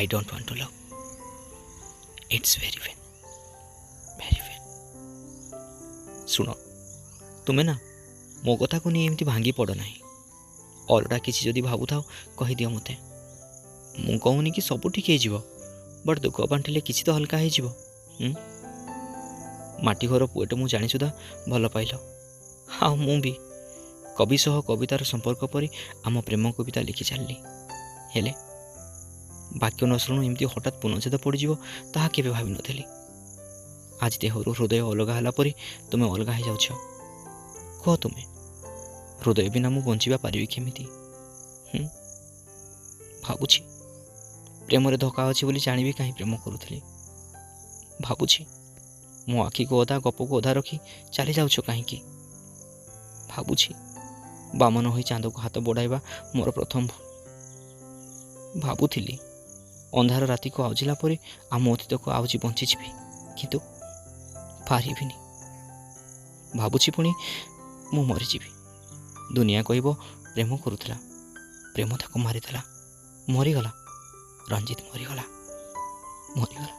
I don't want to love. It's very vain, very vain. ଶୁଣ, ତୁମେ ନା ମୋ କଥାକୁ ନେଇ ଏମିତି ଭାଙ୍ଗି ପଡ଼ ନାହିଁ। ଅଲଗା କିଛି ଯଦି ଭାବୁଥାଅ କହିଦିଅ ମୋତେ। ମୁଁ କହୁନି କି ସବୁ ଠିକ୍ ହେଇଯିବ, ବଟ୍ ଦୁଃଖ ବାଣ୍ଟିଲେ କିଛି ତ ହାଲକା ହେଇଯିବ। ମାଟି ଘର ପୁଅଟେ ମୁଁ ଜାଣି ସୁଦ୍ଧା ଭଲ ପାଇଲ। ଆଉ ମୁଁ ବି କବି ସହ କବିତାର ସମ୍ପର୍କ ପରି ଆମ ପ୍ରେମ କବିତା ଲେଖି ଚାଲିଲି। ହେଲେ ବାକ୍ୟ ନ ଶୁଣୁ ଏମିତି ହଠାତ୍ ପୁନଚ୍ଛେଦ ପଡ଼ିଯିବ ତାହା କେବେ ଭାବିନଥିଲି। ଆଜି ଦେହରୁ ହୃଦୟ ଅଲଗା ହେଲା ପରି ତୁମେ ଅଲଗା ହେଇଯାଉଛ। କୁହ ତୁମେ, ହୃଦୟ ବିନା ମୁଁ ବଞ୍ଚିବା ପାରିବି କେମିତି? ଭାବୁଛି ପ୍ରେମରେ ଧୋକା ଅଛି ବୋଲି ଜାଣିବି କାହିଁ ପ୍ରେମ କରୁଥିଲି। ଭାବୁଛି ମୋ ଆଖିକୁ ଅଧା ଗପକୁ ଅଧା ରଖି ଚାଲି ଯାଉଛ କାହିଁକି? ଭାବୁଛି ବାମନ ହୋଇ ଚାନ୍ଦକୁ ହାତ ବଢ଼ାଇବା ମୋର ପ୍ରଥମ ଭୁଲ। ଭାବୁଥିଲି ଅନ୍ଧାର ରାତିକୁ ଆଉଜିଲା ପରେ ଆମ ଅତୀତକୁ ଆଉଜି ବଞ୍ଚିଯିବି, କିନ୍ତୁ ପାରିବିନି। ଭାବୁଛି ପୁଣି ମୁଁ ମରିଯିବି। ଦୁନିଆ କହିବ ପ୍ରେମ କରୁଥିଲା, ପ୍ରେମ ତାକୁ ମାରିଦେଲା, ମରିଗଲା। ରଞ୍ଜିତ ମରିଗଲା, ମରିଗଲା।